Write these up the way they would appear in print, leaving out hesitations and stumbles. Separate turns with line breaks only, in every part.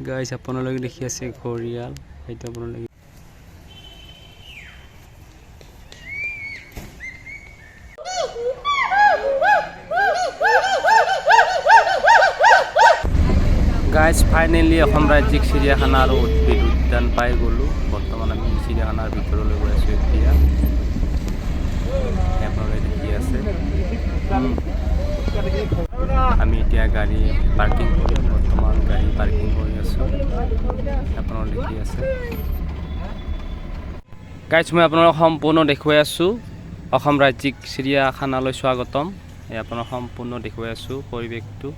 Guys আপোনালোকে দেখি আছে ঘৰিয়াল এইটো আপোনালোকে গাইজ ফাইনেলি অসম ৰাজ্যিক চিৰিয়াখানা আৰু উদ্ভিদ উদ্যান পাই গ'লোঁ বৰ্তমান আমি চিৰিয়াখানাৰ ভিতৰলৈ গৈ আছোঁ এতিয়া আপোনালোকে দেখি আছে আমি এতিয়া গাড়ী পাৰ্কিং কৰি বৰ্তমান গাড়ী পাৰ্কিং কৰি আছোঁ আপোনালোকে দেখি আছে গাইজ মই আপোনালোকক সম্পূৰ্ণ দেখুৱাই আছোঁ অসম ৰাজ্যিক চিৰিয়াখানালৈ স্বাগতম এই আপোনালোকক সম্পূৰ্ণ দেখুৱাই আছোঁ পৰিৱেশটো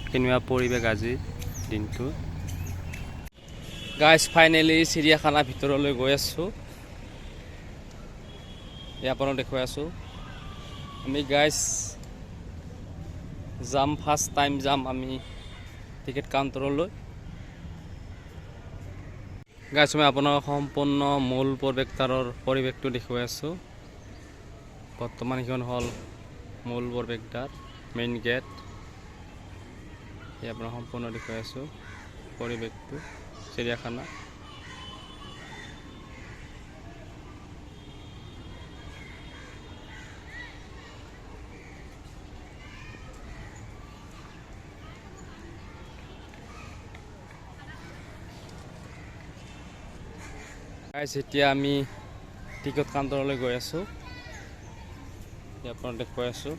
কেনেকুৱা পৰিৱেশ আজি দিনটো গাইজ ফাইনেলি চিৰিয়াখানাৰ ভিতৰলৈ গৈ আছোঁ এই আপোনালোকক দেখুৱাই আছোঁ আমি গাইজ যাম ফাৰ্ষ্ট টাইম যাম আমি টিকেট কাউণ্টাৰলৈ গাইজ মই আপোনালোকক সম্পূৰ্ণ মূল পৰিৱেশটো দেখুৱাই আছোঁ বৰ্তমান এইখন হ'ল মূল প্ৰৱেশদ্বাৰ মেইন গেট এই আপোনাক সম্পূৰ্ণ দেখুৱাই আছোঁ পৰিৱেশটো চিৰিয়াখানা গাইজ এতিয়া আমি টিকট কাউণ্টাৰলৈ গৈ আছোঁ আপোনাক দেখুৱাই আছোঁ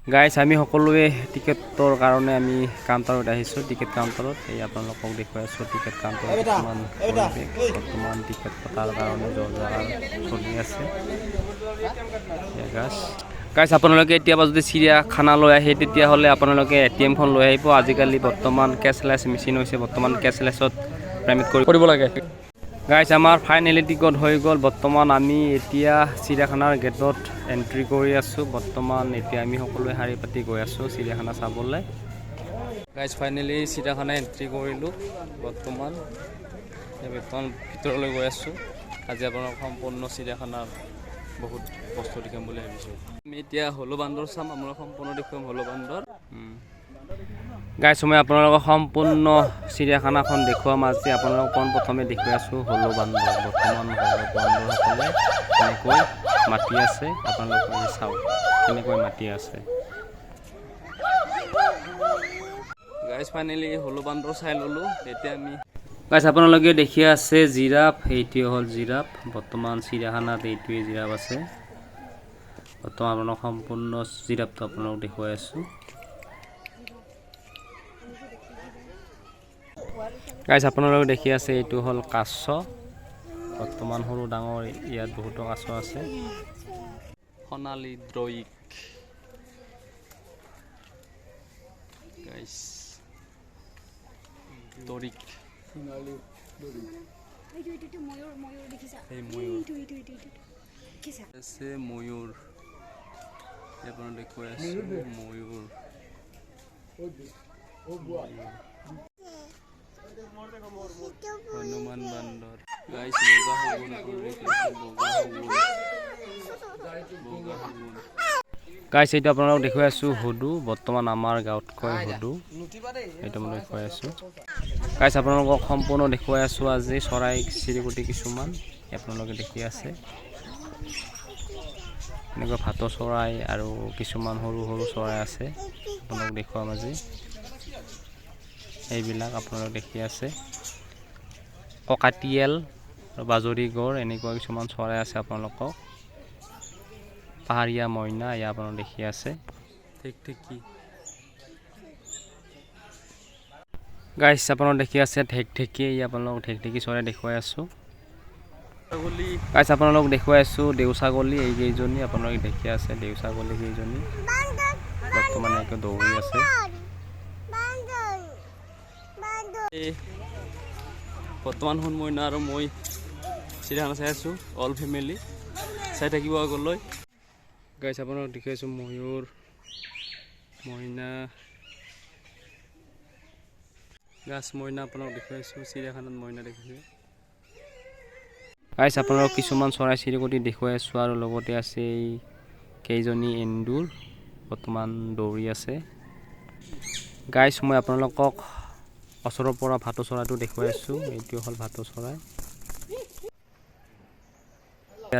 গাইজ আমি সকলোৱে টিকেটৰ কাৰণে আমি কাউণ্টাৰত আহিছোঁ টিকেট কাউণ্টাৰত এই আপোনালোকক দেখুৱাই আছোঁ টিকেট কাউণ্টাৰত বৰ্তমান বৰ্তমান টিকেট কটাৰ কাৰণে চলি আছে গাইজ আপোনালোকে এতিয়াৰ যদি চিৰিয়াখানালৈ আহে তেতিয়াহ'লে আপোনালোকে ATM-খন লৈ আহিব আজিকালি বৰ্তমান কেছলেছ মেচিন হৈছে বৰ্তমান কেছলেছত পে'মেণ্ট কৰিব লাগে গাইজ আমাৰ ফাইনেলি টিকট হৈ গ'ল বৰ্তমান আমি এতিয়া চিৰিয়াখানাৰ গেটত এণ্ট্ৰি কৰি আছোঁ বৰ্তমান এতিয়া আমি সকলোৱে শাৰী পাতি গৈ আছোঁ চিৰিয়াখানা চাবলৈ গাইজ ফাইনেলি চিৰিয়াখানা এণ্ট্ৰি কৰিলোঁ বৰ্তমান ভিতৰলৈ গৈ আছোঁ আজি আপোনালোক সম্পূৰ্ণ চিৰিয়াখানাৰ বহুত বস্তু দেখিম বুলি ভাবিছোঁ আমি এতিয়া হলৌ বান্দৰ চাম আপোনালোক সম্পূৰ্ণ দেখুৱাম হলৌ বান্দৰ গাইজ মই আপোনালোকক সম্পূৰ্ণ চিৰিয়াখানাখন দেখুৱাম আজি আপোনালোকক পোনপ্ৰথমে দেখুৱাই আছোঁ হলৌ বান্দৰ বৰ্তমান হলৌ বান্দৰসকলে কেনেকৈ মাতি আছে আপোনালোকে চাওক কেনেকৈ মাতি আছে গাইজ ফাইনেলি হলৌ বান্দৰ চাই ল'লোঁ এতিয়া আমি গাইজ আপোনালোকে দেখি আছে জিৰাফ এইটোৱে হ'ল জিৰাফ বৰ্তমান চিৰিয়াখানাত এইটোৱে জিৰাফ আছে বৰ্তমান আপোনালোক সম্পূৰ্ণ জিৰাফটো আপোনালোক দেখুৱাই আছোঁ গাইজ আপোনালোকে দেখি আছে এইটো হ'ল কাছ বৰ্তমান সৰু ডাঙৰ ইয়াত বহুতো কাছ আছে সোণালী দ্ৰয়িক গাইজ দৰিক ময়ূৰ আপোনালোকে দেখুৱাই আছোঁ ময়ূৰ হনুমান বান্দৰ গাইজ গাইজ এইটো আপোনালোকক দেখুৱাই আছোঁ হুদু বৰ্তমান আমাৰ গাঁৱত কয় হুদু এইটো মই দেখুৱাই আছোঁ গাইজ আপোনালোকক সম্পূৰ্ণ দেখুৱাই আছোঁ আজি চৰাই চিৰিকটি কিছুমান আপোনালোকে দেখি আছে এনেকুৱা ভাটৌ চৰাই আৰু কিছুমান সৰু সৰু চৰাই আছে আপোনালোক দেখুৱাম আজি এইবিলাক আপোনালোকে দেখি আছে ককাটিয়েল বাজৰিগড় এনেকুৱা কিছুমান চৰাই আছে আপোনালোকক পাহাৰীয়া মইনা এয়া আপোনালোকে দেখি আছে ঢেকঢেকী গাইজ আপোনালোকে দেখি আছে ঢেকঢেকী এয়া আপোনালোকক ঢেকঢেকী চৰাই দেখুৱাই আছোঁ গাইজ আপোনালোকক দেখুৱাই আছোঁ দেও ছাগলী এইকেইজনী আপোনালোকে দেখি আছে দেও ছাগলী কেইজনী বৰ্তমান একে দৌৰি আছে বৰ্তমান সোণ মইনা আৰু মই চিৰিয়াখানা চাই আছোঁ অল ফেমিলি চাই থাকিব আগলৈ গাইজ আপোনালোকক দেখি আছোঁ ময়ূৰ মইনা গাছ মইনা আপোনালোকক দেখুৱাইছোঁ চিৰিয়াখানাত মইনা দেখিছে গাইজ আপোনালোকক কিছুমান চৰাই চিৰিকটি দেখুৱাই আছোঁ আৰু লগতে আছে এই কেইজনী এন্দুৰ বৰ্তমান দৌৰি আছে। গাইছ মই আপোনালোকক ওচৰৰ পৰা ভাটৌ চৰাইটো দেখুৱাই আছোঁ। এইটো হ'ল ভাটৌ চৰাই।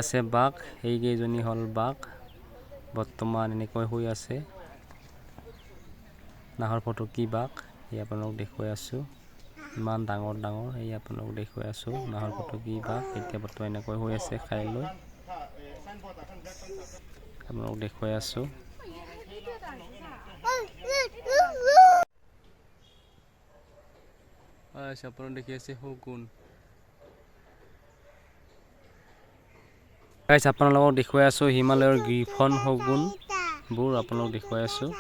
আছে বাঘ, এইকেইজনী হ'ল বাঘ, বৰ্তমান এনেকৈ শুই আছে। নাহৰ ফুটুকী বাঘ, এই আপোনালোকক দেখুৱাই আছোঁ। ইমান ডাঙৰ ডাঙৰ, এই আপোনালোকক দেখুৱাই আছোঁ। নাহৰ ফুটুকী বাঘ এতিয়া বৰ্তমান এনেকৈ শুই আছে খাই লৈ, আপোনালোকক দেখুৱাই আছোঁ। আপোনালোক দেখি আছে শগুন। গাইছ আপোনালোকক দেখুৱাই আছোঁ হিমালয়ৰ গ্ৰিফন শগুনবোৰ আপোনালোকক দেখুৱাই আছোঁ।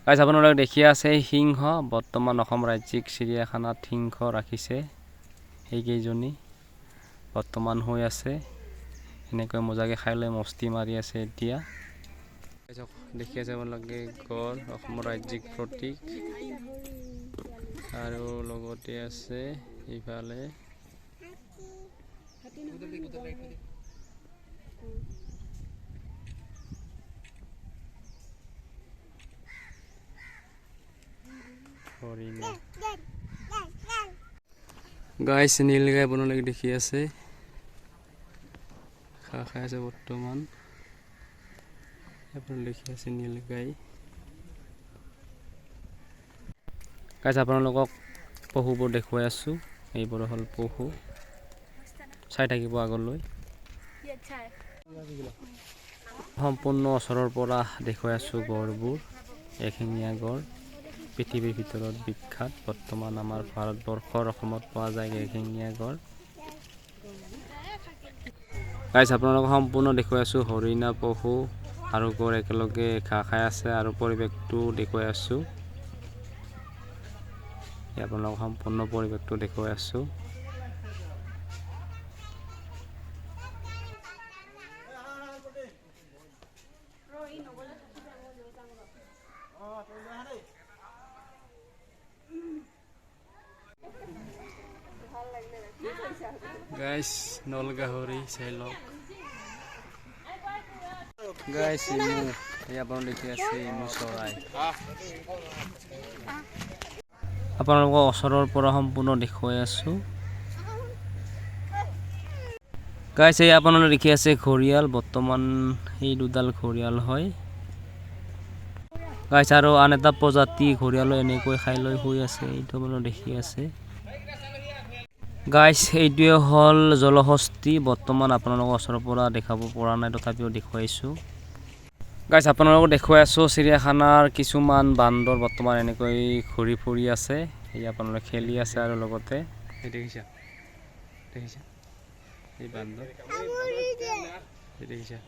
গাইছ আপোনালোকে দেখি আছে সিংহ, বৰ্তমান অসম ৰাজ্যিক চিৰিয়াখানাত সিংহ ৰাখিছে। এইকেইজনী বৰ্তমান হৈ আছে, এনেকৈ মজাকে খাই লৈ মস্তি মাৰি আছে এতিয়া। দেখি আছে আপোনালোকে গড়, অসমৰ ৰাজ্যিক প্ৰতীক, আৰু লগতে আছে ইফালে হৰিণা। গাইছ নীলগাই আপোনালোকে দেখি আছে, ঘাঁহ খাই আছে বৰ্তমান। আপোনালোকে দেখি আছে নীলগাই। গাইছ আপোনালোকক পহুবোৰ দেখুৱাই আছোঁ। এইবোৰ হ'ল পহু, চাই থাকিব আগলৈ। সম্পূৰ্ণ ওচৰৰ পৰা দেখুৱাই আছোঁ গড়বোৰ। এশিঙীয়া গড় পৃথিৱীৰ ভিতৰত বিখ্যাত, বৰ্তমান আমাৰ ভাৰতবৰ্ষৰ অসমত পোৱা যায় এশিঙীয়া গড়। গাইছ আপোনালোকক সম্পূৰ্ণ দেখুৱাই আছোঁ হৰিণা, পহু আৰু গড় একেলগে ঘাঁহ খাই আছে, আৰু পৰিৱেশটো দেখুৱাই আছোঁ। আপোনালোকক সম্পূৰ্ণ পৰিৱেশটো দেখুৱাই আছোঁ। গাইছ নল গাহৰি চাই লওক। গাইছ ইমু, এই আপোনালোকে দেখি আছে ইমু চৰাই। আপোনালোকক ওচৰৰ পৰা সম্পূৰ্ণ দেখুৱাই আছোঁ। গাইছ এই আপোনালোকে দেখি আছে ঘৰিয়াল, বৰ্তমান এই দুডাল ঘৰিয়াল হয়। গাইছ আৰু আন এটা প্ৰজাতি ঘৰিয়ালো এনেকৈ খাই লৈ শুই আছে, এইটো আপোনালোকে দেখি আছে। গাইছ এইটোৱে হ'ল জলহস্তী, বৰ্তমান আপোনালোকৰ ওচৰৰ পৰা দেখাব পৰা নাই, তথাপিও দেখুৱাইছোঁ। গাইছ আপোনালোকক দেখুৱাই আছোঁ চিৰিয়াখানাৰ কিছুমান বান্দৰ বৰ্তমান এনেকৈ ঘূৰি ফুৰি আছে। এই আপোনালোকে খেলি আছে, আৰু লগতে দেখিছা এই বান্দৰ দেখিছা।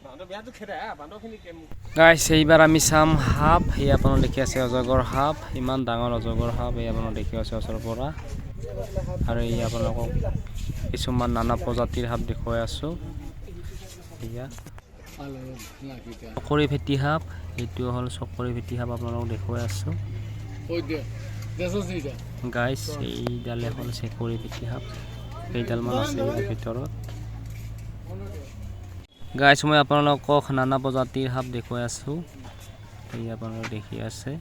গাইছ এইবাৰ আমি চাম সাপ, এই আপোনালোকে দেখি আছে অজগৰ সাপ, ইমান ডাঙৰ অজগৰ সাপ, এই আপোনালোকে দেখি আছে ওচৰৰ পৰা। আৰু এই আপোনালোকক কিছুমান নানা প্ৰজাতিৰ সাপ দেখুৱাই আছোঁ। এয়া চকৰি ফেটি সাপ, এইটো হ'ল চকৰি ফেটি সাপ, আপোনালোকক দেখুৱাই আছোঁ। গাইছ এইডালে হ'ল চকৰি ফেটি সাপ, কেইডালমান আছে ইয়াৰ ভিতৰত। গাইছ মই আপোনালোকক নানা প্ৰজাতিৰ সাপ দেখুৱাই আছোঁ, এই আপোনালোকে দেখি আছে।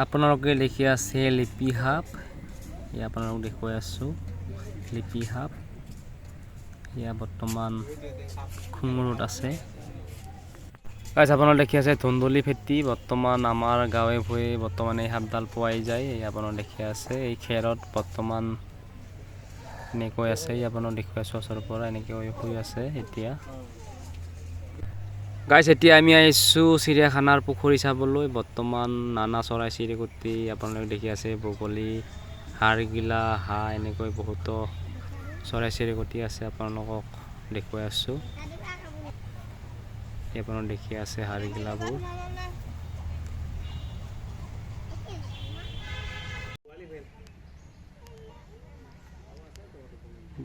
আপোনালোকে দেখি আছে লিপি সাপ, এই আপোনালোকক দেখুৱাই আছোঁ লিপি সাপ। এয়া বৰ্তমান খুঙুৰত আছে। গাইছ আপোনালোকে দেখি আছে ধুন্দুলি ফেটি, বৰ্তমান আমাৰ গাঁৱে ভূঞে বৰ্তমান এই সাপডাল পোৱাই যায়। এই আপোনালোকে দেখি আছে এই খেৰত বৰ্তমান এনেকৈ আছে, এই আপোনালোকক দেখুৱাই আছোঁ ওচৰৰ পৰা, এনেকৈ শুই আছে এতিয়া। গাইছ এতিয়া আমি আহিছোঁ চিৰিয়াখানাৰ পুখুৰী চাবলৈ, বৰ্তমান নানা চৰাই চিৰিকটি আপোনালোকে দেখি আছে, বগলী, হাড়গিলা, হাঁহ, এনেকৈ বহুতো চৰাই চিৰিকটি আছে, আপোনালোকক দেখুৱাই আছোঁ। আপোনালোকে দেখি আছে হাড়গিলাবোৰ।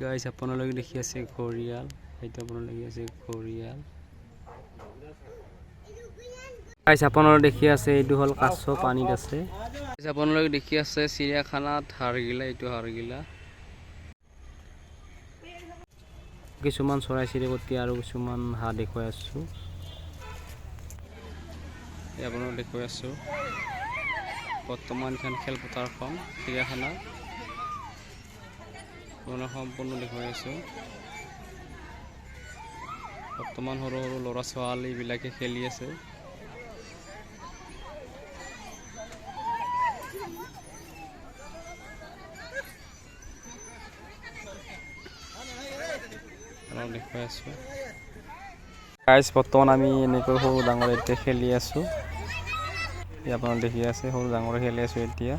গাইছ আপোনালোকে দেখি আছে ঘৰিয়াল, এইটো আপোনালোকে দেখি আছে ঘৰিয়াল। গাইছ আপোনালোকে দেখি আছে এইটো হ'ল কাছ, পানীত আছে। আপোনালোকে দেখি আছে চিৰিয়াখানাত হাড়গিলা, এইটো হাড়গিলা। কিছুমান চৰাই চিৰিকটি আৰু কিছুমান হাঁহ দেখুৱাই আছোঁ। আপোনাক দেখুৱাই আছোঁ বৰ্তমান এখন খেলপথাৰখন চিৰিয়াখানা সম্পূৰ্ণ দেখুৱাই আছোঁ। বৰ্তমান সৰু সৰু ল'ৰা ছোৱালীবিলাকে খেলি আছে। দেখুৱাই আছোঁ গাইজ, বৰ্তমান আমি এনেকৈ সৰু ডাঙৰ এতিয়া খেলি আছোঁ। আপোনালোকে দেখি আছে সৰু ডাঙৰে খেলি আছোঁ এতিয়া।